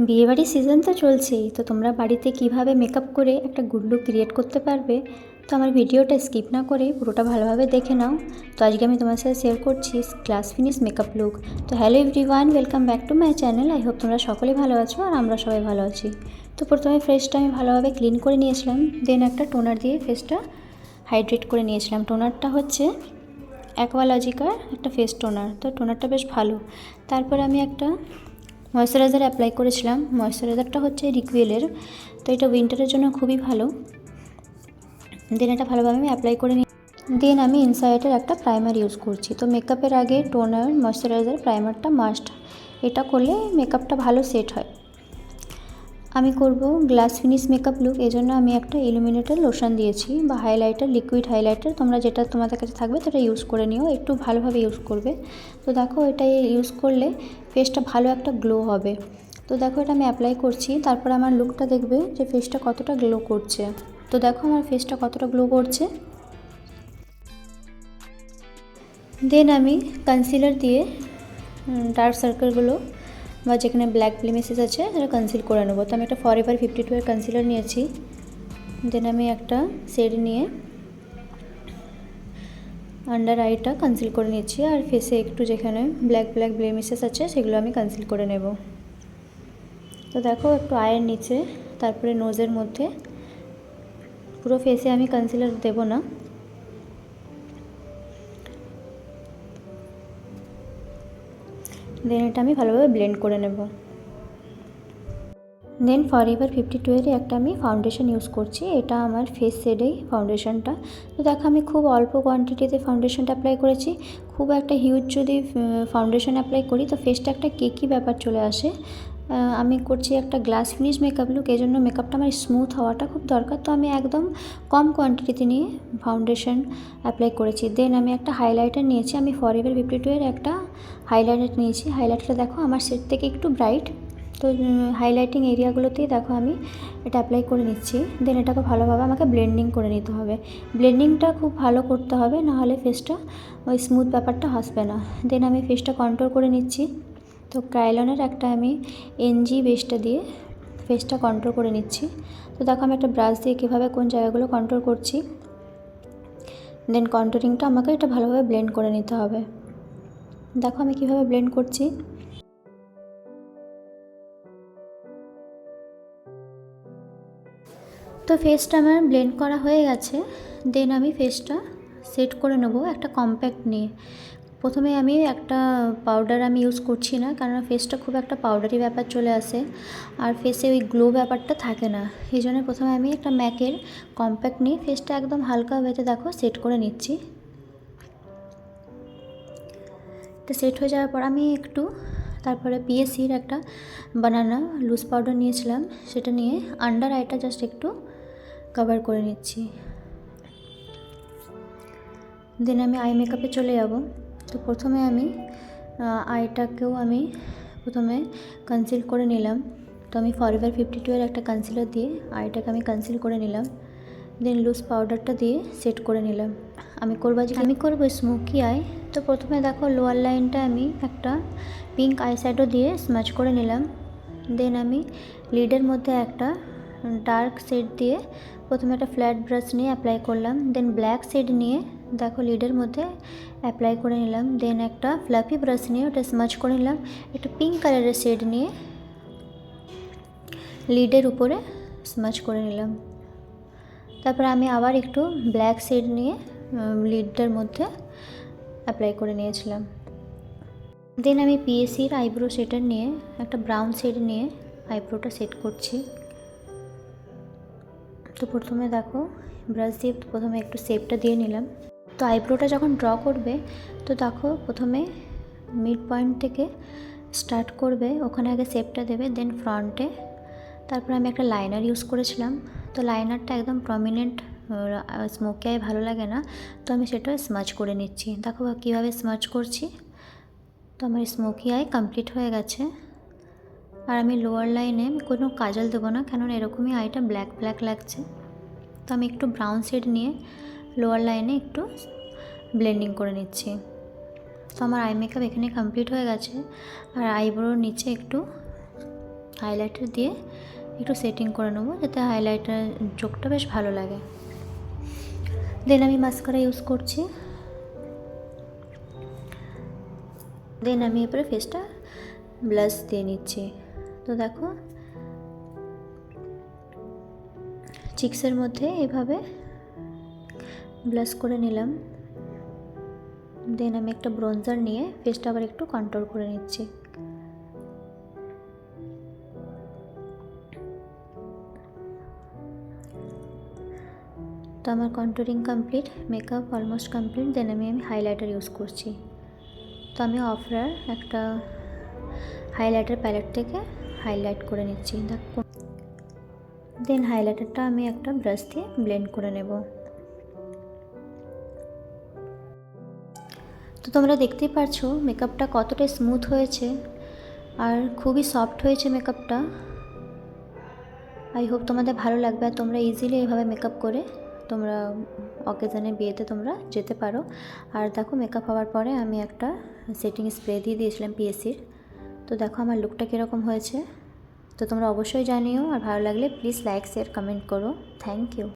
বিয়েবাড়ির সিজন তো চলছেই, তো তোমরা বাড়িতে কিভাবে মেকআপ করে একটা গুড লুক ক্রিয়েট করতে পারবে, তো আমার ভিডিওটা স্কিপ না করে পুরোটা ভালোভাবে দেখে নাও। তো আজকে আমি তোমার সাথে শেয়ার করছি গ্লাস ফিনিশ মেকআপ লুক। তো hello everyone, welcome back to my channel. I hope তোমরা সকলেই ভালো আছো আর আমরা সবাই ভালো আছি। তো প্রথমে ফেসটা আমি ভালোভাবে ক্লিন করে নিয়েছিলাম, দেন একটা টোনার দিয়ে ফেসটা হাইড্রেট করে নিয়েছিলাম। টোনারটা হচ্ছে অ্যাকোয়ালজিকার একটা ফেস টোনার, তো টোনারটা বেশ ভালো। তারপর আমি একটা ময়েশ্চারাইজার অ্যাপ্লাই করেছিলাম। ময়েশ্চারাইজারটা হচ্ছে রিকুয়েলের, তো এটা উইন্টারের জন্য খুবই ভালো। দেন এটা ভালোভাবে আমি অ্যাপ্লাই করে নিই। দেন আমি ইনসাইটের একটা প্রাইমার ইউজ করছি। তো মেকআপের আগে টোনার, ময়েশ্চারাইজার, প্রাইমারটা মাস্ট। এটা করলে মেকআপটা ভালো সেট হয়। আমি করব গ্লাস ফিনিশ মেকআপ লুক, এজন্য আমি একটা ইলুমিনেটর লোশন দিয়েছি বা হাইলাইটার, লিকুইড হাইলাইটার, তোমরা যেটা তোমাদের কাছে থাকবে সেটা ইউজ করে নিও, একটু ভালোভাবে ইউজ করবে। তো দেখো এটা ইউজ করলে ফেসটা ভালো একটা গ্লো হবে। তো দেখো এটা আমি অ্যাপ্লাই করছি, তারপর আমার লুকটা দেখবে যে ফেসটা কতটা গ্লো করছে। তো দেখো আমার ফেসটা কতটা গ্লো করছে। দেন আমি কনসিলার দিয়ে ডার্ক সার্কেলগুলো বা যেখানে ব্ল্যাক ব্লেমিশেস আছে সেটা কনসিল করে নেবো। তো আমি একটা ফরএভার 52 এর কনসিলার নিয়েছি। দেন আমি একটা শেড নিয়ে আন্ডার আইটা কনসিল করে নিচ্ছি, আর ফেসে একটু যেখানে ব্ল্যাক ব্লেমিশেস আছে সেগুলো আমি কনসিল করে নেব। তো দেখো একটু আয়ের নিচে, তারপরে নোজের মধ্যে, পুরো ফেসে আমি কনসিলার দেব না। দেন এটা আমি ভালোভাবে ব্লেন্ড করে নেব। দেন ফরএভার 52 এর একটা আমি ফাউন্ডেশন ইউজ করছি, এটা আমার ফেস শেডেই ফাউন্ডেশনটা। তো দেখো আমি খুব অল্প কোয়ান্টিটিতে ফাউন্ডেশনটা অ্যাপ্লাই করেছি। খুব একটা হিউজ যদি ফাউন্ডেশন অ্যাপ্লাই করি তো ফেসটা একটা কেকি ব্যাপার চলে আসে। আমি করছি একটা গ্লাস ফিনিশ মেকআপ লুক, এই জন্য মেকআপটা আমার স্মুথ হওয়াটা খুব দরকার। তো আমি একদম কম কোয়ান্টিটিতে নিয়ে ফাউন্ডেশন অ্যাপ্লাই করেছি। দেন আমি একটা হাইলাইটার নিয়েছি, আমি ফরএভার 52 এর একটা হাইলাইটার নিয়েছি। হাইলাইটারটা দেখো আমার শেড থেকে একটু ব্রাইট, তো হাইলাইটিং এরিয়াগুলোতেই দেখো আমি এটা অ্যাপ্লাই করে নিচ্ছি। দেন এটাকে ভালোভাবে আমাকে ব্লেন্ডিং করে নিতে হবে। ব্লেন্ডিংটা খুব ভালো করতে হবে, নাহলে ফেসটা ওই স্মুথ ব্যাপারটা আসবে না। দেন আমি ফেসটা কন্ট্রোল করে নিচ্ছি। তো ক্রাইলনের একটা আমি এনজি বেসটা দিয়ে ফেসটা কন্ট্রোল করে নিচ্ছি। তো দেখো আমি একটা ব্রাশ দিয়ে কীভাবে কোন জায়গাগুলো কন্ট্রোল করছি। দেন কন্ট্রোলিংটা আমাকে এটা ভালোভাবে ব্লেন্ড করে নিতে হবে। দেখো আমি কীভাবে ব্লেন্ড করছি। তো ফেসটা আমার ব্লেন্ড করা হয়ে গেছে। দেন আমি ফেসটা সেট করে নেব একটা কম্প্যাক্ট নিয়ে। প্রথমে আমি একটা পাউডার আমি ইউজ করছি না, কারণ ফেসটা খুব একটা পাউডারি ব্যাপার চলে আসে আর ফেসে ওই গ্লো ব্যাপারটা থাকে না। এই জন্য প্রথমে আমি একটা ম্যাকের কম্প্যাক্ট নিয়ে ফেসটা একদম হালকা ওয়েতে দেখো সেট করে নিচ্ছি। তো সেট হয়ে যাওয়ার পর আমি একটু তারপরে পিএসির একটা বানানা লুজ পাউডার নিয়েছিলাম, সেটা নিয়ে আন্ডার আইটা জাস্ট একটু কভার করে নিচ্ছি। দেন আমি আই মেকআপে চলে যাব। তো প্রথমে আমি আইটাকেও আমি প্রথমে কনসিল করে নিলাম। তো আমি ফরএভার 52 এর একটা কনসিলার দিয়ে আইটাকে আমি কনসিল করে নিলাম। দেন লুজ পাউডারটা দিয়ে সেট করে নিলাম। আমি করবো স্মোকি আই। তো প্রথমে দেখো লোয়ার লাইনটা আমি একটা পিঙ্ক আই শ্যাডো দিয়ে স্মাচ করে নিলাম। দেন আমি লিডের মধ্যে একটা ডার্ক শেড দিয়ে প্রথমে একটা ফ্ল্যাট ব্রাশ নিয়ে অ্যাপ্লাই করলাম। দেন ব্ল্যাক শেড নিয়ে দেখো লিডের মধ্যে অ্যাপ্লাই করে নিলাম। দেন একটা ফ্লাফি ব্রাশ নিয়ে ওটা স্মাচ করে নিলাম। একটা পিঙ্ক কালারের শেড নিয়ে লিডের উপরে স্মাচ করে নিলাম। তারপর আমি আবার একটু ব্ল্যাক শেড নিয়ে লিডটার মধ্যে অ্যাপ্লাই করে নিয়েছিলাম। দেন আমি পিএসির আইব্রো সেটার নিয়ে একটা ব্রাউন শেড নিয়ে আইব্রোটা সেট করছি। তো প্রথমে দেখো ব্রাশ দিয়ে প্রথমে একটু শেপটা দিয়ে নিলাম। তো আইব্রোটা যখন ড্র করবে তো দেখো প্রথমে মিড পয়েন্ট থেকে স্টার্ট করবে, ওখানে আগে শেপটা দেবে, দেন ফ্রন্টে। তারপর আমি একটা লাইনার ইউজ করেছিলাম। তো লাইনারটা একদম প্রমিনেন্ট স্মোকি আই ভালো লাগে না, তো আমি সেটা স্মাচ করে নিচ্ছি। দেখো কীভাবে স্মাচ করছি। তো আমার স্মোকি আই কমপ্লিট হয়ে গেছে। আর আমি লোয়ার লাইনে কোনো কাজল দেবো না, কেননা এরকমই আইটা ব্ল্যাক ব্ল্যাক লাগছে। তো আমি একটু ব্রাউন শেড নিয়ে লোয়ার লাইনে একটু ব্লেন্ডিং করে নিচ্ছি। তো আমার আই মেকআপ এখানে কমপ্লিট হয়ে গেছে। আর আইব্রোর নিচে একটু হাইলাইটার দিয়ে একটু সেটিং করে নেবো, যাতে হাইলাইটার চোখটা বেশ ভালো লাগে। দেন আমি মাস্কারা ইউজ করছি। দেন আমি এরপরে ফেসটা ব্লাশ দিয়ে নিচ্ছি। তো দেখো চিক্সের মধ্যে এভাবে ব্লাশ করে নিলাম। দেন আমি একটা ব্রোঞ্জার নিয়ে ফেসটা আবার একটু কন্ট্রোল করে নিচ্ছি। তো আমার contouring complete, makeup almost complete. Then আমি হাইলাইটার ইউজ করছি। তো আমি অফরার একটা হাইলাইটার প্যালেট থেকে হাইলাইট করে নিচ্ছি। দেন হাইলাইটারটা আমি একটা ব্রাশ দিয়ে ব্লেন্ড করে নেব। তো তোমরা দেখতেই পারছো মেকআপটা কতটা স্মুথ হয়েছে আর খুবই সফট হয়েছে মেকআপটা। আই হোপ তোমাদের ভালো লাগবে। আর তোমরা ইজিলি এইভাবে মেকআপ করে তোমরা অকেশনে বিয়েতে তোমরা যেতে পারো। আর দেখো মেকআপ হওয়ার পরে আমি একটা সেটিং স্প্রে দিয়ে দিয়েছিলাম পিএসসির। তো দেখো আমার লুকটা কীরকম হয়েছে। তো তোমরা অবশ্যই জানিও, আর ভালো লাগলে প্লিজ লাইক শেয়ার কমেন্ট করো। Thank you.